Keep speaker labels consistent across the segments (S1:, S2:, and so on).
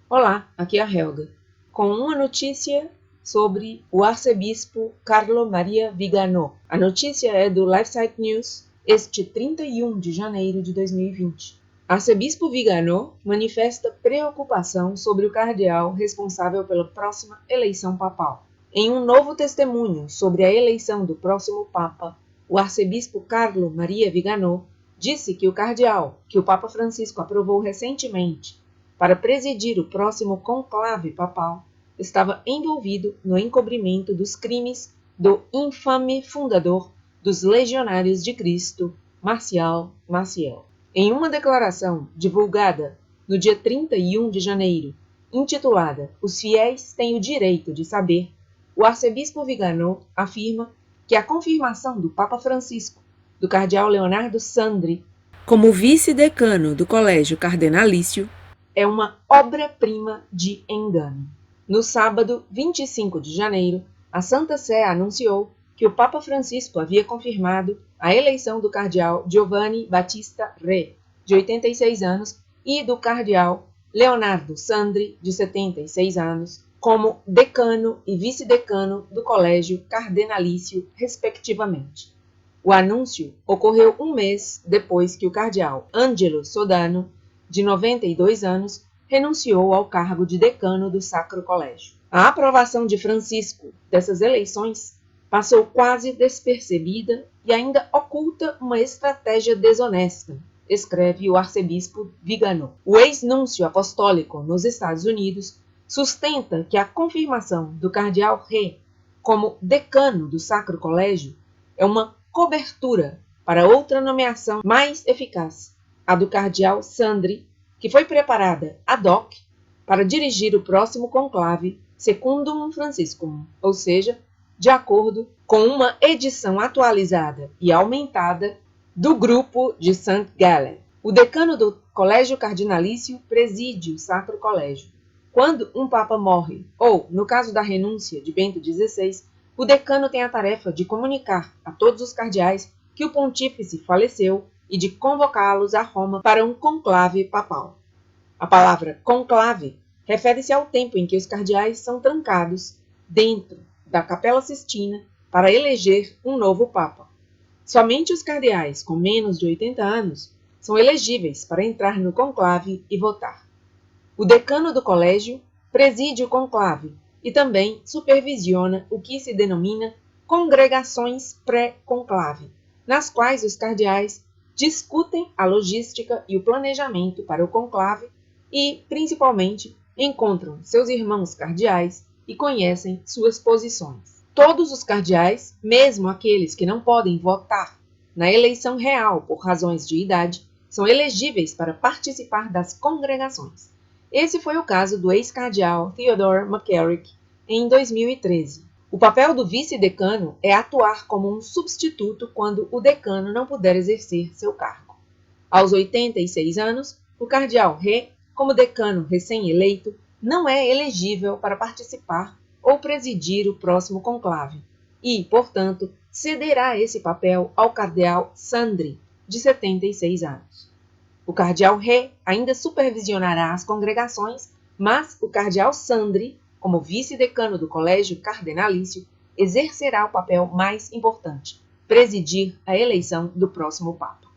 S1: Olá, aqui é a Helga, com uma notícia sobre o arcebispo Carlo Maria Vigano. A notícia é do LifeSite News, este 31 de janeiro de 2020. Arcebispo Vigano manifesta preocupação sobre o cardeal responsável pela próxima eleição papal. Em um novo testemunho sobre a eleição do próximo Papa, o arcebispo Carlo Maria Vigano disse que o cardeal, que o Papa Francisco aprovou recentemente para presidir o próximo conclave papal, estava envolvido no encobrimento dos crimes do infame fundador dos Legionários de Cristo, Marcial Maciel. Em uma declaração divulgada no dia 31 de janeiro, intitulada Os fiéis têm o direito de saber, o arcebispo Vigano afirma que a confirmação do Papa Francisco, do cardeal Leonardo Sandri, como vice-decano do Colégio Cardenalício, é uma obra-prima de engano. No sábado, 25 de janeiro, a Santa Sé anunciou que o Papa Francisco havia confirmado a eleição do cardeal Giovanni Battista Re, de 86 anos, e do cardeal Leonardo Sandri, de 76 anos, como decano e vice-decano do Colégio Cardenalício, respectivamente. O anúncio ocorreu um mês depois que o cardeal Angelo Sodano, de 92 anos, renunciou ao cargo de decano do Sacro Colégio. A aprovação de Francisco dessas eleições passou quase despercebida e ainda oculta uma estratégia desonesta, escreve o arcebispo Vigano. O ex-núncio apostólico nos Estados Unidos sustenta que a confirmação do cardeal Re como decano do Sacro Colégio é uma cobertura para outra nomeação mais eficaz, a do cardeal Sandri, que foi preparada ad hoc para dirigir o próximo conclave Secundum Franciscum, ou seja, de acordo com uma edição atualizada e aumentada do grupo de St. Gallen. O decano do Colégio Cardinalício preside o Sacro Colégio. Quando um papa morre, ou, no caso da renúncia de Bento XVI, o decano tem a tarefa de comunicar a todos os cardeais que o pontífice faleceu e de convocá-los a Roma para um conclave papal. A palavra conclave refere-se ao tempo em que os cardeais são trancados dentro da Capela Sistina para eleger um novo papa. Somente os cardeais com menos de 80 anos são elegíveis para entrar no conclave e votar. O decano do colégio preside o conclave e também supervisiona o que se denomina congregações pré-conclave, nas quais os cardeais discutem a logística e o planejamento para o conclave e, principalmente, encontram seus irmãos cardeais e conhecem suas posições. Todos os cardeais, mesmo aqueles que não podem votar na eleição real por razões de idade, são elegíveis para participar das congregações. Esse foi o caso do ex-cardeal Theodore McCarrick em 2013. O papel do vice-decano é atuar como um substituto quando o decano não puder exercer seu cargo. Aos 86 anos, o cardeal Re, como decano recém-eleito, não é elegível para participar ou presidir o próximo conclave e, portanto, cederá esse papel ao cardeal Sandri, de 76 anos. O cardeal Re ainda supervisionará as congregações, mas o cardeal Sandri, como vice-decano do Colégio Cardenalício, exercerá o papel mais importante, presidir a eleição do próximo Papa.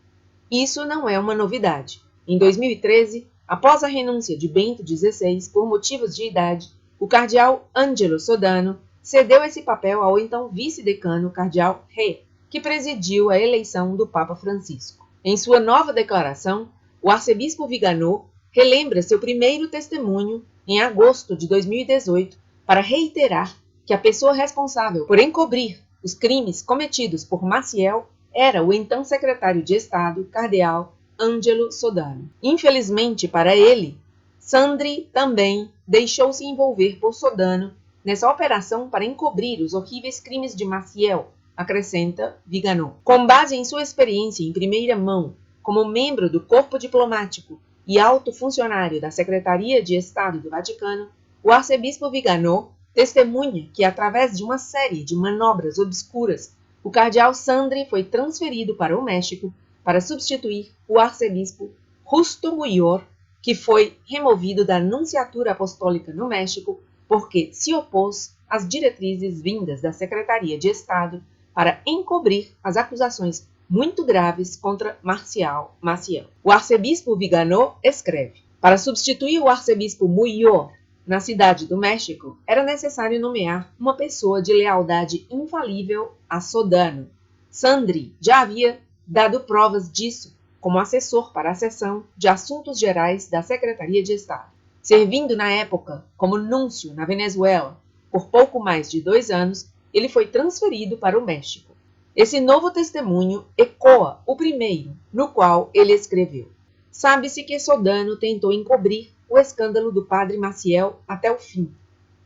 S1: Isso não é uma novidade. Em 2013, após a renúncia de Bento XVI por motivos de idade, o cardeal Angelo Sodano cedeu esse papel ao então vice-decano cardeal Re, que presidiu a eleição do Papa Francisco. Em sua nova declaração, o arcebispo Vigano relembra seu primeiro testemunho em agosto de 2018 para reiterar que a pessoa responsável por encobrir os crimes cometidos por Maciel era o então secretário de Estado, cardeal Angelo Sodano. Infelizmente para ele, Sandri também deixou-se envolver por Sodano nessa operação para encobrir os horríveis crimes de Maciel, acrescenta Vigano. Com base em sua experiência em primeira mão como membro do corpo diplomático e alto funcionário da Secretaria de Estado do Vaticano, o arcebispo Vigano testemunha que, através de uma série de manobras obscuras, o cardeal Sandri foi transferido para o México para substituir o arcebispo Justo Muyor que foi removido da nunciatura apostólica no México porque se opôs às diretrizes vindas da Secretaria de Estado para encobrir as acusações muito graves contra Marcial Maciel. O arcebispo Viganó escreve: para substituir o arcebispo Muyor na cidade do México, era necessário nomear uma pessoa de lealdade infalível a Sodano. Sandri já havia dado provas disso como assessor para a seção de Assuntos Gerais da Secretaria de Estado. Servindo na época como núncio na Venezuela por pouco mais de 2 anos, ele foi transferido para o México. Esse novo testemunho ecoa o primeiro, no qual ele escreveu: sabe-se que Sodano tentou encobrir o escândalo do padre Maciel até o fim.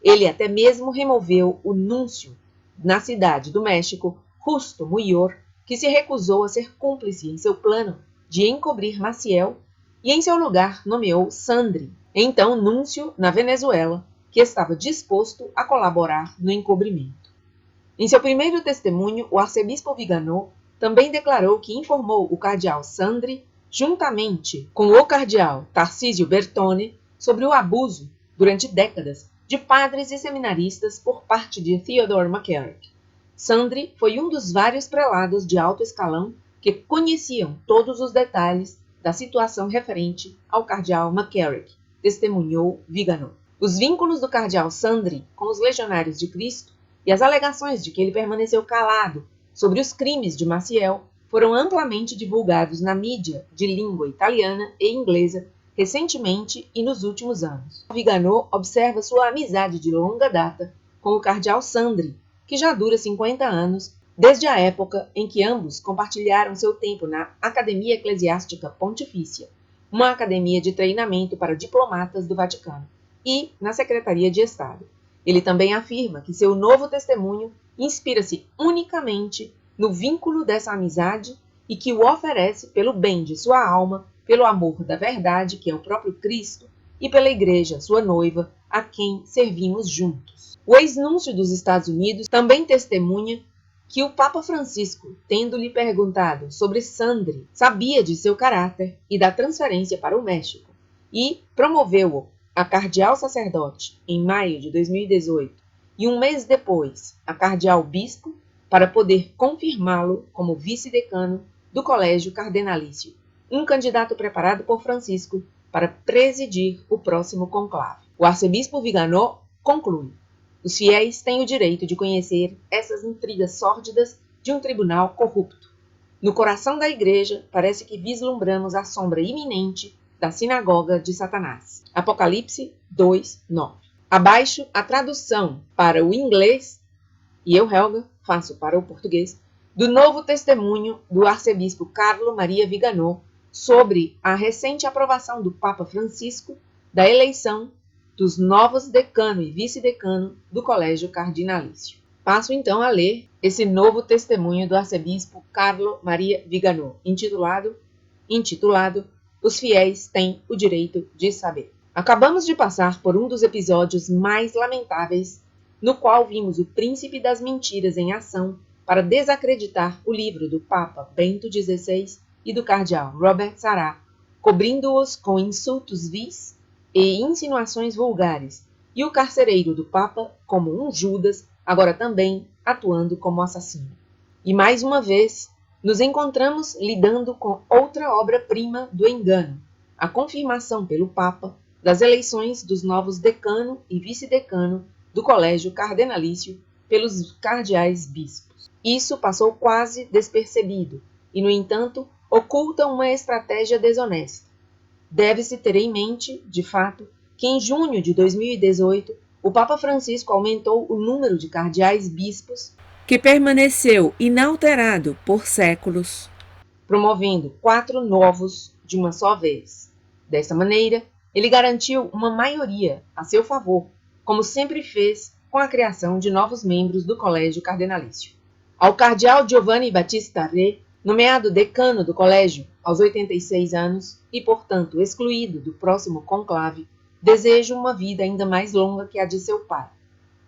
S1: Ele até mesmo removeu o núncio na cidade do México, Justo Muyor, que se recusou a ser cúmplice em seu plano de encobrir Maciel, e em seu lugar nomeou Sandri, então núncio na Venezuela, que estava disposto a colaborar no encobrimento. Em seu primeiro testemunho, o arcebispo Viganó também declarou que informou o cardeal Sandri, juntamente com o cardeal Tarcísio Bertone, sobre o abuso, durante décadas, de padres e seminaristas por parte de Theodore McCarrick. Sandri foi um dos vários prelados de alto escalão que conheciam todos os detalhes da situação referente ao cardeal McCarrick, testemunhou Viganó. Os vínculos do cardeal Sandri com os legionários de Cristo e as alegações de que ele permaneceu calado sobre os crimes de Maciel foram amplamente divulgados na mídia de língua italiana e inglesa recentemente e nos últimos anos. Viganó observa sua amizade de longa data com o cardeal Sandri, que já dura 50 anos, desde a época em que ambos compartilharam seu tempo na Academia Eclesiástica Pontifícia, uma academia de treinamento para diplomatas do Vaticano, e na Secretaria de Estado. Ele também afirma que seu novo testemunho inspira-se unicamente no vínculo dessa amizade e que o oferece pelo bem de sua alma, pelo amor da verdade, que é o próprio Cristo, e pela Igreja, sua noiva, a quem servimos juntos. O ex-núncio dos Estados Unidos também testemunha que o Papa Francisco, tendo-lhe perguntado sobre Sandri, sabia de seu caráter e da transferência para o México, e promoveu-o a cardeal sacerdote em maio de 2018 e um mês depois a cardeal bispo para poder confirmá-lo como vice-decano do Colégio Cardenalício, um candidato preparado por Francisco para presidir o próximo conclave. O arcebispo Viganó conclui: os fiéis têm o direito de conhecer essas intrigas sórdidas de um tribunal corrupto. No coração da Igreja, parece que vislumbramos a sombra iminente da sinagoga de Satanás. Apocalipse 2:9. Abaixo, a tradução para o inglês, e eu, Helga, faço para o português, do novo testemunho do arcebispo Carlo Maria Viganó sobre a recente aprovação do Papa Francisco da eleição dos novos decano e vice-decano do Colégio Cardinalício. Passo então a ler esse novo testemunho do arcebispo Carlo Maria Viganó, intitulado Os fiéis têm o direito de saber. Acabamos de passar por um dos episódios mais lamentáveis, no qual vimos o príncipe das mentiras em ação para desacreditar o livro do Papa Bento XVI e do cardeal Robert Sarah, cobrindo-os com insultos vis e insinuações vulgares, e o carcereiro do Papa como um Judas, agora também atuando como assassino. E mais uma vez, nos encontramos lidando com outra obra-prima do engano, a confirmação pelo Papa das eleições dos novos decano e vice-decano do Colégio Cardenalício pelos cardeais bispos. Isso passou quase despercebido e, no entanto, oculta uma estratégia desonesta. Deve-se ter em mente, de fato, que em junho de 2018, o Papa Francisco aumentou o número de cardeais bispos, que permaneceu inalterado por séculos, promovendo 4 novos de uma só vez. Dessa maneira, ele garantiu uma maioria a seu favor, como sempre fez com a criação de novos membros do Colégio Cardenalício. Ao cardeal Giovanni Battista Re, nomeado decano do colégio aos 86 anos e, portanto, excluído do próximo conclave, desejo uma vida ainda mais longa que a de seu pai.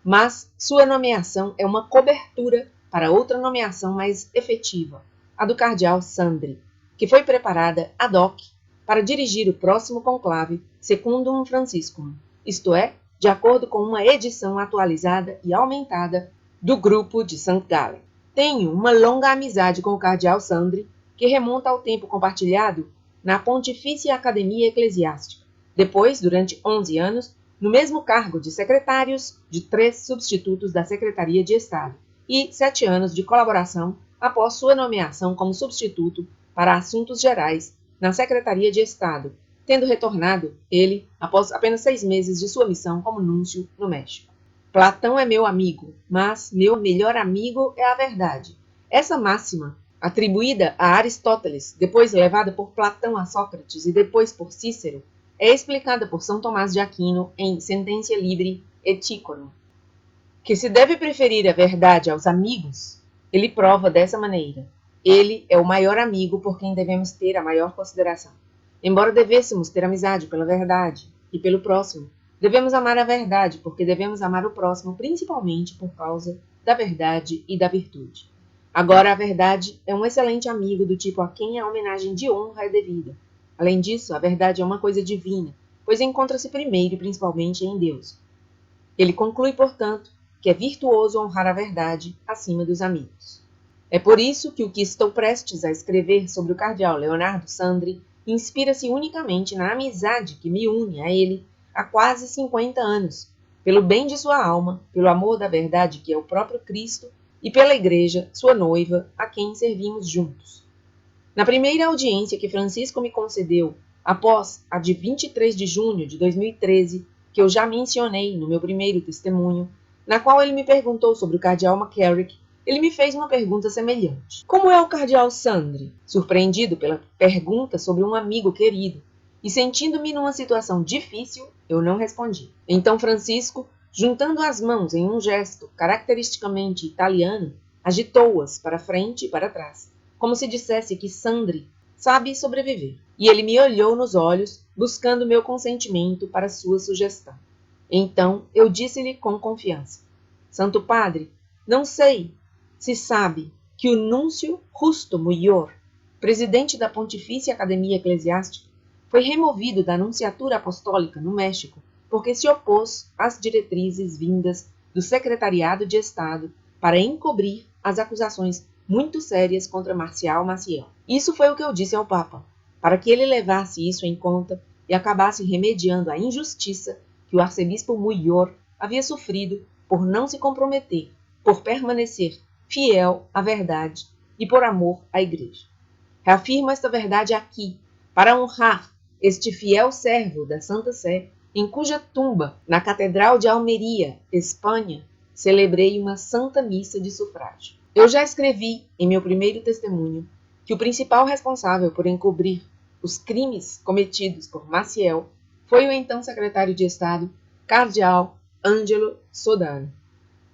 S1: Mas sua nomeação é uma cobertura para outra nomeação mais efetiva, a do cardeal Sandri, que foi preparada ad hoc para dirigir o próximo conclave Secundum Franciscum, isto é, de acordo com uma edição atualizada e aumentada do Grupo de St. Gallen. Tenho uma longa amizade com o cardeal Sandri, que remonta ao tempo compartilhado na Pontifícia Academia Eclesiástica. Depois, durante 11 anos, no mesmo cargo de secretários de 3 substitutos da Secretaria de Estado e 7 anos de colaboração após sua nomeação como substituto para Assuntos Gerais na Secretaria de Estado, tendo retornado ele após apenas 6 meses de sua missão como núncio no México. Platão é meu amigo, mas meu melhor amigo é a verdade. Essa máxima, atribuída a Aristóteles, depois levada por Platão a Sócrates e depois por Cícero, é explicada por São Tomás de Aquino em Sententia Libri Ethiconum. Que se deve preferir a verdade aos amigos, ele prova dessa maneira. Ele é o maior amigo por quem devemos ter a maior consideração. Embora devêssemos ter amizade pela verdade e pelo próximo, devemos amar a verdade porque devemos amar o próximo principalmente por causa da verdade e da virtude. Agora, a verdade é um excelente amigo do tipo a quem a homenagem de honra é devida. Além disso, a verdade é uma coisa divina, pois encontra-se primeiro e principalmente em Deus. Ele conclui, portanto, que é virtuoso honrar a verdade acima dos amigos. É por isso que o que estou prestes a escrever sobre o cardeal Leonardo Sandri inspira-se unicamente na amizade que me une a ele há quase 50 anos, pelo bem de sua alma, pelo amor da verdade que é o próprio Cristo e pela Igreja, sua noiva, a quem servimos juntos. Na primeira audiência que Francisco me concedeu, após a de 23 de junho de 2013, que eu já mencionei no meu primeiro testemunho, na qual ele me perguntou sobre o cardeal McCarrick, ele me fez uma pergunta semelhante. Como é o cardeal Sandri? Surpreendido pela pergunta sobre um amigo querido, e sentindo-me numa situação difícil, eu não respondi. Então Francisco, juntando as mãos em um gesto caracteristicamente italiano, agitou-as para frente e para trás, como se dissesse que Sandri sabe sobreviver. E ele me olhou nos olhos, buscando meu consentimento para sua sugestão. Então eu disse-lhe com confiança: Santo Padre, não sei se sabe que o Núncio Justo Muyor, presidente da Pontifícia Academia Eclesiástica, foi removido da Nunciatura Apostólica no México porque se opôs às diretrizes vindas do Secretariado de Estado para encobrir as acusações muito sérias contra Marcial Maciel. Isso foi o que eu disse ao Papa, para que ele levasse isso em conta e acabasse remediando a injustiça que o arcebispo Muyor havia sofrido por não se comprometer, por permanecer fiel à verdade e por amor à Igreja. Reafirmo esta verdade aqui, para honrar este fiel servo da Santa Sé, em cuja tumba, na Catedral de Almeria, Espanha, celebrei uma santa missa de sufrágio. Eu já escrevi, em meu primeiro testemunho, que o principal responsável por encobrir os crimes cometidos por Maciel foi o então secretário de Estado, cardeal Ângelo Sodano,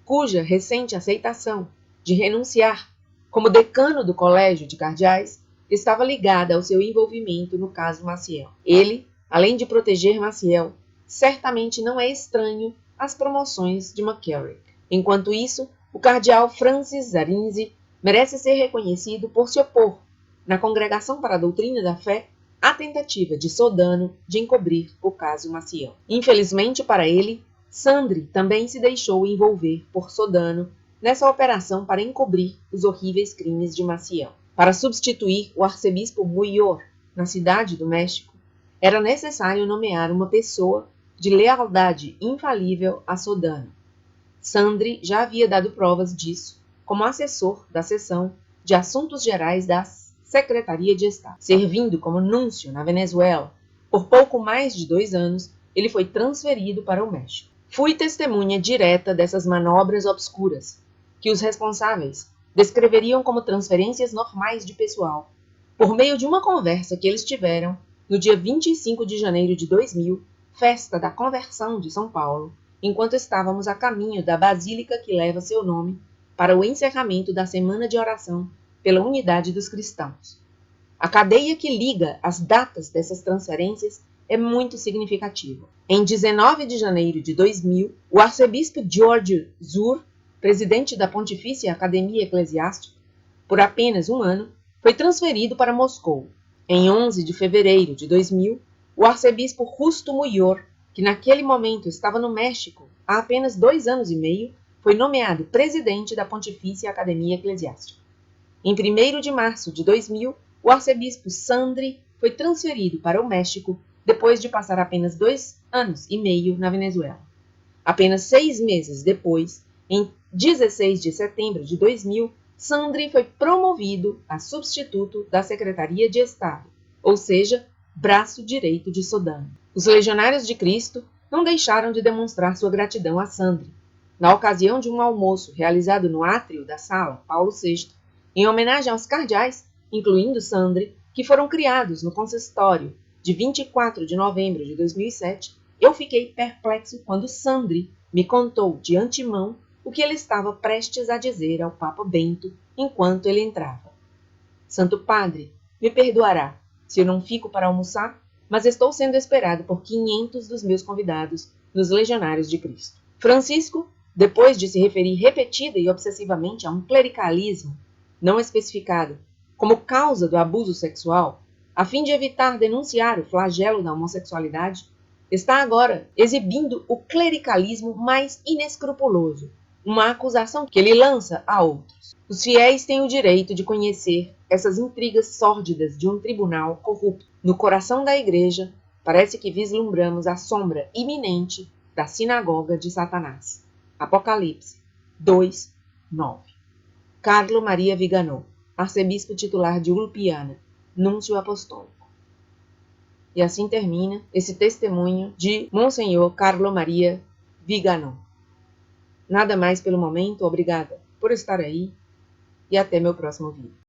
S1: cuja recente aceitação de renunciar como decano do Colégio de Cardeais estava ligada ao seu envolvimento no caso Maciel. Ele, além de proteger Maciel, certamente não é estranho às promoções de McCarrick. Enquanto isso, o cardeal Francis Zarinzi merece ser reconhecido por se opor, na Congregação para a Doutrina da Fé, à tentativa de Sodano de encobrir o caso Maciel. Infelizmente para ele, Sandri também se deixou envolver por Sodano nessa operação para encobrir os horríveis crimes de Maciel. Para substituir o arcebispo Muyor na cidade do México, era necessário nomear uma pessoa de lealdade infalível a Sodano. Sandri já havia dado provas disso como assessor da seção de Assuntos Gerais da Secretaria de Estado. Servindo como núncio na Venezuela por pouco mais de 2 anos, ele foi transferido para o México. Fui testemunha direta dessas manobras obscuras, que os responsáveis descreveriam como transferências normais de pessoal, por meio de uma conversa que eles tiveram no dia 25 de janeiro de 2000, festa da conversão de São Paulo, enquanto estávamos a caminho da basílica que leva seu nome para o encerramento da Semana de Oração pela Unidade dos Cristãos. A cadeia que liga as datas dessas transferências é muito significativa. Em 19 de janeiro de 2000, o arcebispo Giorgio Zur, presidente da Pontifícia Academia Eclesiástica, por apenas 1 ano, foi transferido para Moscou. Em 11 de fevereiro de 2000, o arcebispo Justo Muyor, que naquele momento estava no México há apenas 2 anos e meio, foi nomeado presidente da Pontifícia Academia Eclesiástica. Em 1º de março de 2000, o arcebispo Sandri foi transferido para o México depois de passar apenas 2 anos e meio na Venezuela. Apenas 6 meses depois, em 16 de setembro de 2000, Sandri foi promovido a substituto da Secretaria de Estado, ou seja, braço direito de Sodano. Os legionários de Cristo não deixaram de demonstrar sua gratidão a Sandri. Na ocasião de um almoço realizado no átrio da Sala Paulo VI, em homenagem aos cardeais, incluindo Sandri, que foram criados no consistório de 24 de novembro de 2007, eu fiquei perplexo quando Sandri me contou de antemão o que ele estava prestes a dizer ao Papa Bento enquanto ele entrava. Santo Padre, me perdoará se eu não fico para almoçar, mas estou sendo esperado por 500 dos meus convidados nos Legionários de Cristo. Francisco, depois de se referir repetida e obsessivamente a um clericalismo não especificado como causa do abuso sexual, a fim de evitar denunciar o flagelo da homossexualidade, está agora exibindo o clericalismo mais inescrupuloso, uma acusação que ele lança a outros. Os fiéis têm o direito de conhecer essas intrigas sórdidas de um tribunal corrupto. No coração da Igreja, parece que vislumbramos a sombra iminente da sinagoga de Satanás. Apocalipse 2, 9. Carlo Maria Viganò, arcebispo titular de Ulpiana, núncio apostólico. E assim termina esse testemunho de Monsenhor Carlo Maria Viganò. Nada mais pelo momento, obrigada por estar aí e até meu próximo vídeo.